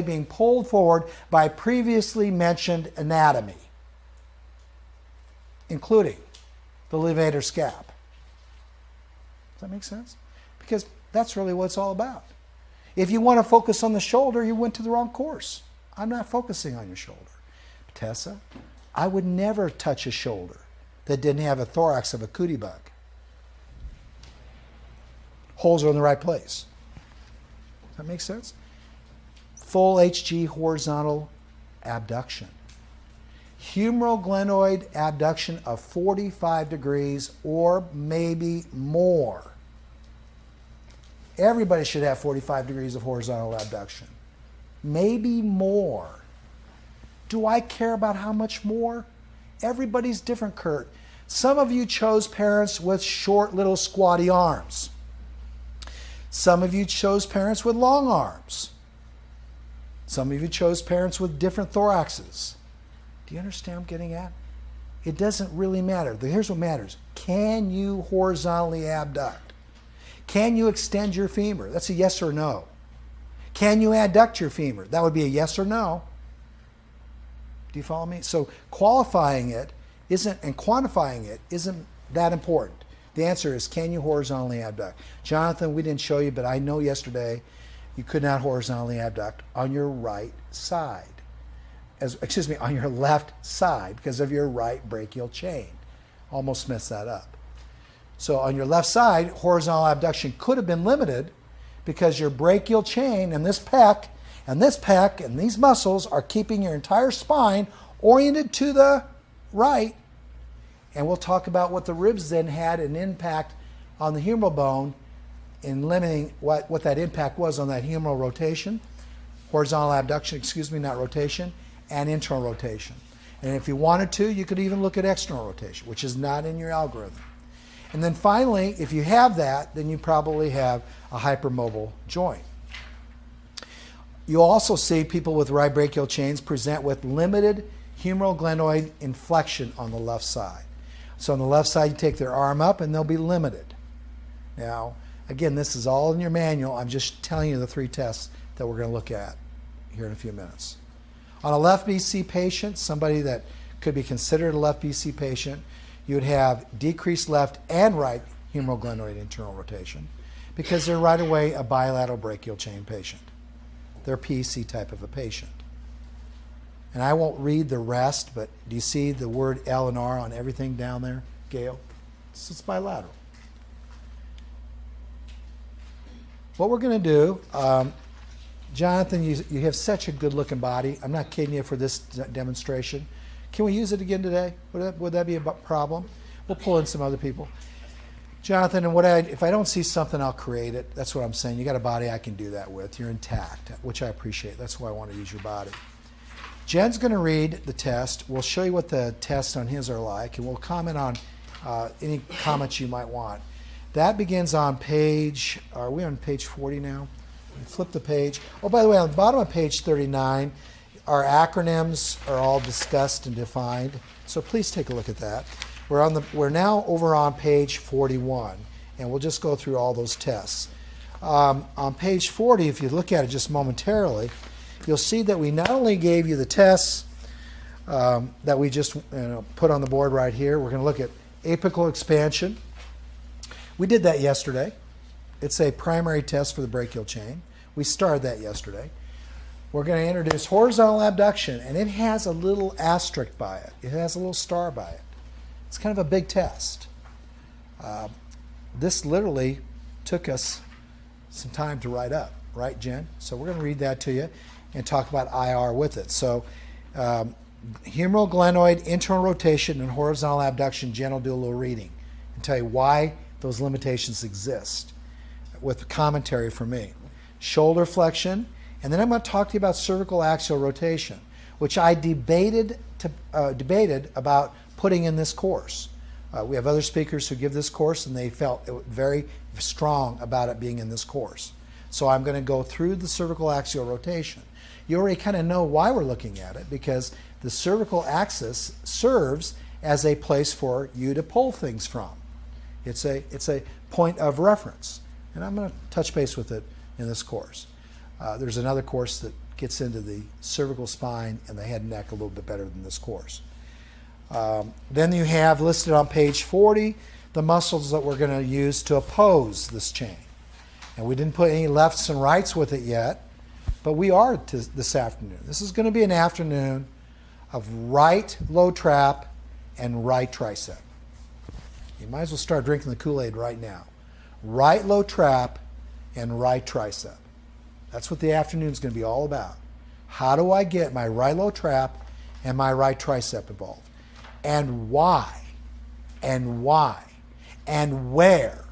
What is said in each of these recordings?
being pulled forward by previously mentioned anatomy, including the levator scap. Does that make sense? Because that's really what it's all about. If you want to focus on the shoulder, you went to the wrong course. I'm not focusing on your shoulder. Tessa, I would never touch a shoulder that didn't have a thorax of a cootie bug. Holes are in the right place. Does that make sense? Full HG horizontal abduction. Humeral glenoid abduction of 45 degrees or maybe more. Everybody should have 45 degrees of horizontal abduction. Maybe more. Do I care about how much more? Everybody's different, Kurt. Some of you chose parents with short little squatty arms. Some of you chose parents with long arms. Some of you chose parents with different thoraxes. Do you understand what I'm getting at? It doesn't really matter. Here's what matters. Can you horizontally abduct? Can you extend your femur? That's a yes or no. Can you adduct your femur? That would be a yes or no. Do you follow me? So qualifying it isn't, and quantifying it isn't that important. The answer is, can you horizontally abduct? Jonathan, we didn't show you, but I know yesterday you could not horizontally abduct on your right side. On your left side because of your right brachial chain. Almost messed that up. So on your left side, horizontal abduction could have been limited because your brachial chain and this pec and these muscles are keeping your entire spine oriented to the right. And we'll talk about what the ribs then had an impact on the humeral bone in limiting what that impact was on that humeral rotation, horizontal abduction, not rotation, and internal rotation. And if you wanted to, you could even look at external rotation, which is not in your algorithm. And then finally, if you have that, then you probably have a hypermobile joint. You also see people with right brachial chains present with limited humeral glenoid inflection on the left side. So on the left side, you take their arm up and they'll be limited. Now, again, this is all in your manual. I'm just telling you the 3 tests that we're going to look at here in a few minutes. On a left BC patient, somebody that could be considered a left BC patient, you would have decreased left and right humeral glenoid internal rotation because they're right away a bilateral brachial chain patient. They're PC type of a patient. And I won't read the rest, but do you see the word L and R on everything down there, Gail? It's bilateral. What we're going to do, Jonathan, you have such a good-looking body. I'm not kidding you for this demonstration. Can we use it again today? Would that be a problem? We'll pull in some other people. Jonathan, and if I don't see something, I'll create it. That's what I'm saying. You got a body I can do that with. You're intact, which I appreciate. That's why I want to use your body. Jen's going to read the test. We'll show you what the tests on his are like, and we'll comment on any comments you might want. That begins on page, are we on page 40 now? Flip the page. Oh, by the way, on the bottom of page 39, our acronyms are all discussed and defined. So please take a look at that. We're now over on page 41, and we'll just go through all those tests. On page 40, if you look at it just momentarily, you'll see that we not only gave you the tests that we just put on the board right here. We're going to look at apical expansion. We did that yesterday. It's a primary test for the brachial chain. We started that yesterday. We're going to introduce horizontal abduction, and it has a little asterisk by it. It has a little star by it. It's kind of a big test. This literally took us some time to write up, right, Jen? So we're going to read that to you and talk about IR with it. So humeral glenoid internal rotation and horizontal abduction, Jen will do a little reading and tell you why those limitations exist with commentary from me. Shoulder flexion, and then I'm going to talk to you about cervical axial rotation, which I debated about putting in this course. We have other speakers who give this course, and they felt very strong about it being in this course. So I'm going to go through the cervical axial rotation. You already kind of know why we're looking at it, because the cervical axis serves as a place for you to pull things from. It's a point of reference, and I'm going to touch base with it in this course. There's another course that gets into the cervical spine and the head and neck a little bit better than this course. Then you have listed on page 40 the muscles that we're going to use to oppose this chain. And we didn't put any lefts and rights with it yet, but we are this afternoon. This is going to be an afternoon of right low trap and right tricep. You might as well start drinking the Kool-Aid right now. Right low trap and right tricep. That's what the afternoon is going to be all about. How do I get my right low trap and my right tricep involved? And why? And why? And where?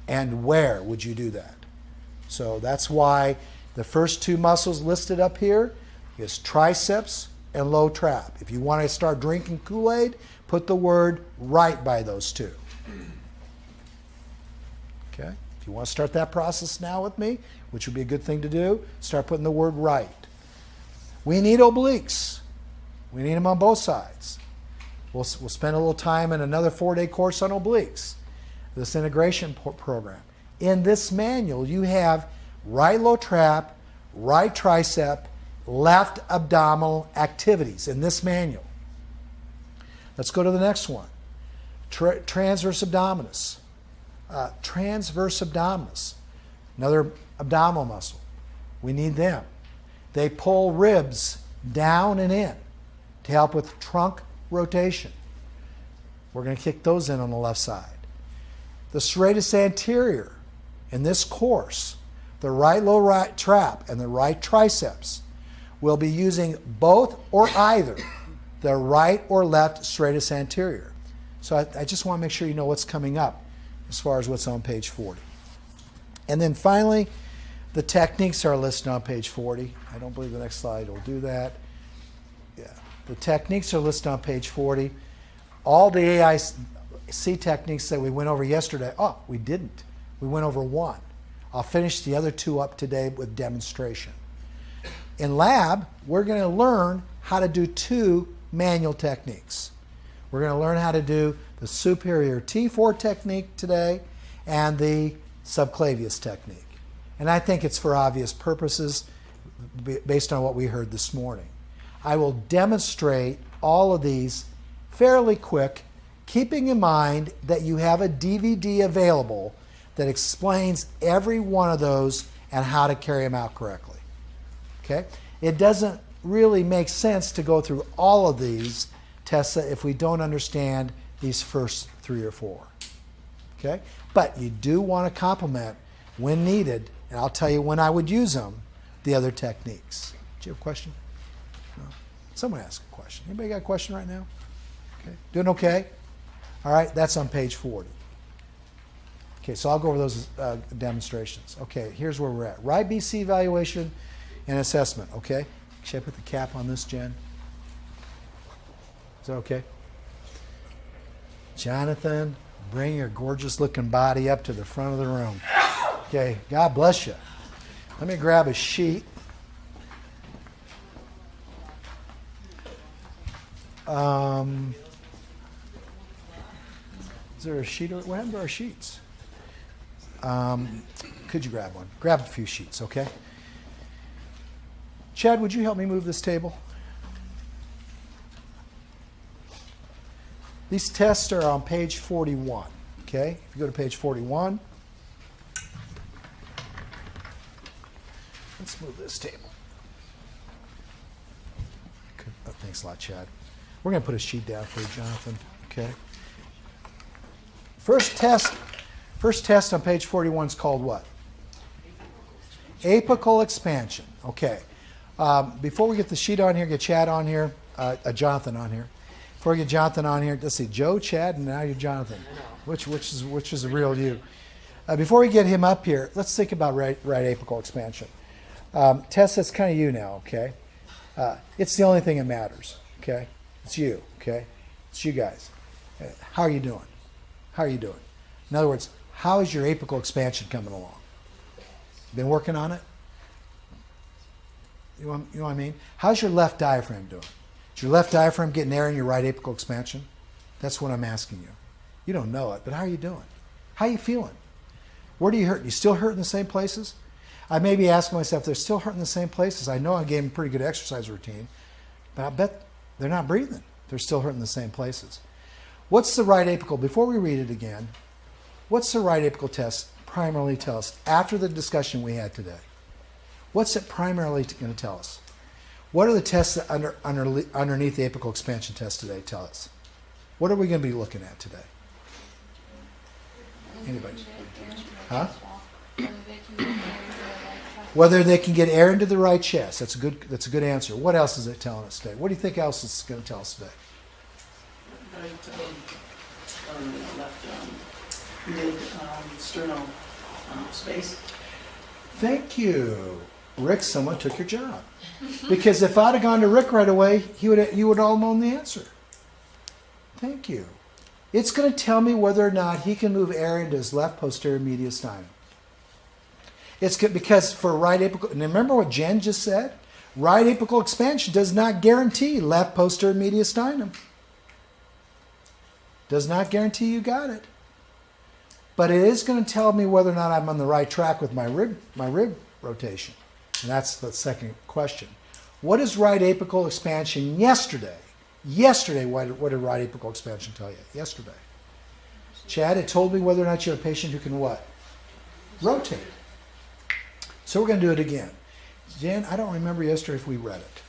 And where would you do that? So that's why the first two muscles listed up here is triceps and low trap. If you want to start drinking Kool-Aid, put the word right by those two. Okay? If you want to start that process now with me, which would be a good thing to do, start putting the word right. We need obliques. We need them on both sides. We'll spend a little time in another 4-day course on obliques, this integration program. In this manual, you have right low trap, right tricep, left abdominal activities in this manual. Let's go to the next one. Transverse abdominis. Transverse abdominis, another abdominal muscle. We need them. They pull ribs down and in to help with trunk rotation. We're going to kick those in on the left side. The serratus anterior in this course, the right low right trap and the right triceps will be using both or either the right or left serratus anterior. So I just want to make sure you know what's coming up as far as what's on page 40. And then finally, the techniques are listed on page 40. I don't believe the next slide will do that. Yeah, the techniques are listed on page 40. All the AIC techniques that we went over yesterday, we didn't. We went over one. I'll finish the other two up today with demonstration. In lab, we're going to learn how to do two manual techniques. We're going to learn how to do the superior T4 technique today and the subclavius technique. And I think it's for obvious purposes based on what we heard this morning. I will demonstrate all of these fairly quick, keeping in mind that you have a DVD available that explains every one of those and how to carry them out correctly. Okay? It doesn't really make sense to go through all of these tests if we don't understand these first 3 or 4. Okay? But you do want to complement when needed, and I'll tell you when I would use them, the other techniques. Do you have a question? No? Someone ask a question. Anybody got a question right now? Okay. Doing okay? All right, that's on page 40. Okay, so I'll go over those demonstrations. Okay, here's where we're at. Right BC evaluation and assessment, okay? Should I put the cap on this, Jen? Is that okay? Jonathan, bring your gorgeous looking body up to the front of the room. Okay, God bless you. Let me grab a sheet. Is there a sheet? What happened to our sheets? Could you grab one? Grab a few sheets, okay? Chad, would you help me move this table? These tests are on page 41, okay? If you go to page 41, let's move this table. Oh, thanks a lot, Chad. We're going to put a sheet down for you, Jonathan, okay? First test on page 41 is called what? Apical expansion. Okay. Before we get the sheet on here, get Chad on here, Jonathan on here. Before we get Jonathan on here, let's see, Joe, Chad, and now you're Jonathan. Which is the real you? Before we get him up here, let's think about right apical expansion. Tess, that's kind of you now, okay? It's the only thing that matters, okay? It's you, okay? It's you guys. How are you doing? How are you doing? In other words, how is your apical expansion coming along? Been working on it? You know what I mean? How's your left diaphragm doing? Is your left diaphragm getting air in your right apical expansion? That's what I'm asking you. You don't know it, but how are you doing? How are you feeling? Where do you hurt? You still hurt in the same places? I may be asking myself, they're still hurting the same places. I know I gave them a pretty good exercise routine, but I bet they're not breathing. They're still hurting the same places. What's the right apical? Before we read it again, what's the right apical test primarily tell us after the discussion we had today? What's it primarily going to tell us? What are the tests that underneath the apical expansion test today tell us? What are we going to be looking at today? Anybody? Huh? Whether they can get air into the right chest. That's a good answer. What else is it telling us today? What do you think else is going to tell us today? Sternal space. Thank you. Rick, someone took your job. Because if I'd have gone to Rick right away, you would all known the answer. Thank you. It's going to tell me whether or not he can move air into his left posterior mediastinum. It's good because for right apical, and remember what Jen just said? Right apical expansion does not guarantee left posterior mediastinum. Does not guarantee you got it. But it is going to tell me whether or not I'm on the right track with my rib rotation. And that's the second question. What is right apical expansion yesterday? Yesterday, what did right apical expansion tell you? Yesterday. Chad, it told me whether or not you're a patient who can what? Rotate. So we're going to do it again. Jan, I don't remember yesterday if we read it.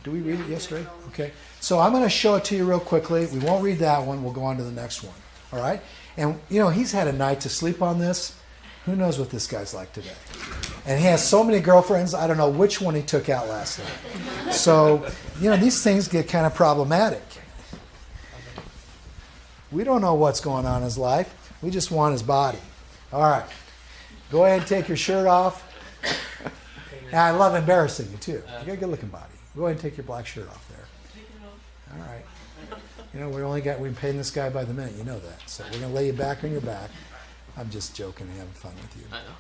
Did we read it yesterday? Okay. So I'm going to show it to you real quickly. We won't read that one. We'll go on to the next one. All right? And, you know, he's had a night to sleep on this. Who knows what this guy's like today? And he has so many girlfriends, I don't know which one he took out last night. So, you know, these things get kind of problematic. We don't know what's going on in his life. We just want his body. All right. Go ahead and take your shirt off. And I love embarrassing you, too. You got a good-looking body. Go ahead and take your black shirt off there. All right. You know, we're paying this guy by the minute. You know that. So we're going to lay you back on your back. I'm just joking and having fun with you. I know.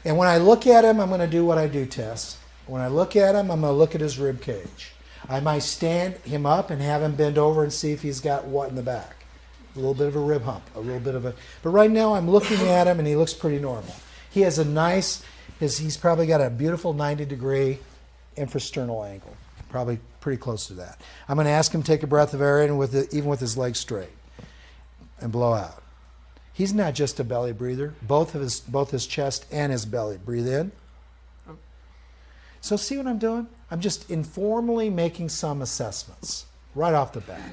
And when I look at him, I'm going to do what I do, Tess. When I look at him, I'm going to look at his rib cage. I might stand him up and have him bend over and see if he's got what in the back. A little bit of a rib hump, a little bit of a... But right now, I'm looking at him, and he looks pretty normal. He has a nice... He's probably got a beautiful 90-degree infrasternal angle. Probably pretty close to that. I'm going to ask him to take a breath of air in, even with his legs straight, and blow out. He's not just a belly breather. Both his chest and his belly. Breathe in. So see what I'm doing? I'm just informally making some assessments right off the bat.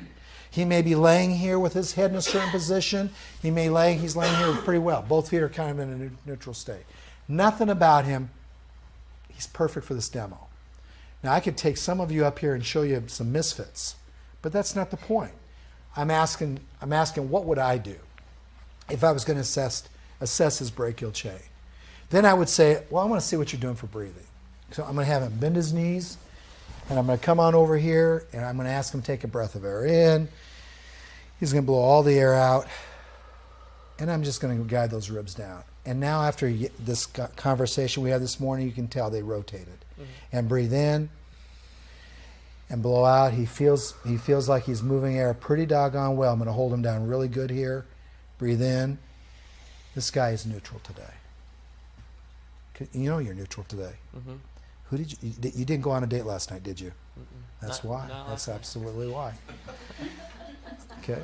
He may be laying here with his head in a certain position. He's laying here pretty well. Both feet are kind of in a neutral state. Nothing about him. He's perfect for this demo. Now I could take some of you up here and show you some misfits, but that's not the point. I'm asking what would I do if I was going to assess his brachial chain? Then I would say, well, I want to see what you're doing for breathing. So I'm going to have him bend his knees, and I'm going to come on over here, and I'm going to ask him to take a breath of air in. He's going to blow all the air out, and I'm just going to guide those ribs down. And now after this conversation we had this morning, you can tell they rotated. Mm-hmm. And breathe in and blow out. He feels like he's moving air pretty doggone well. I'm going to hold him down really good here. Breathe in. This guy is neutral today. You know you're neutral today. Mm-hmm. Who did you didn't go on a date last night, did you? Mm-mm. That's why. That's absolutely why. Okay.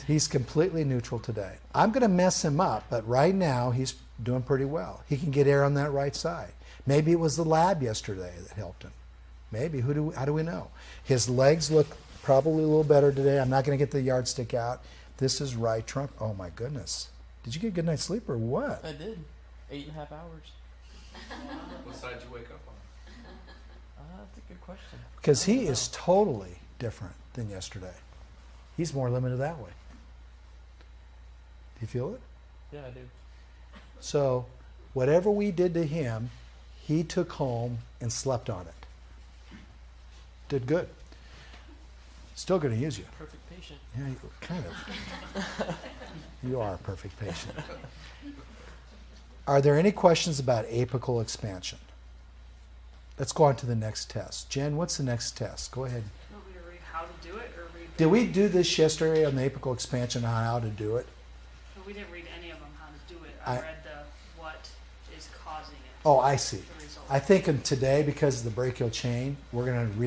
He's completely neutral today. I'm going to mess him up, but right now he's doing pretty well. He can get air on that right side. Maybe it was the lab yesterday that helped him. Maybe. How do we know? His legs look probably a little better today. I'm not going to get the yardstick out. This is right trunk. Oh my goodness. Did you get a good night's sleep or what? I did. 8.5 hours. What side did you wake up on? That's a good question. Because he is totally different than yesterday. He's more limited that way. Do you feel it? Yeah, I do. So whatever we did to him, he took home and slept on it. Did good. Still going to use you. Perfect patient. Yeah, kind of. You are a perfect patient. Are there any questions about apical expansion? Let's go on to the next test. Jen, what's the next test? Go ahead. You want me to read how to do it or read? Did we do this yesterday on the apical expansion on how to do it? No, we didn't read any of them how to do it. I read the what is causing it. Oh, I see. I think in today, because of the brachial chain, we're going to read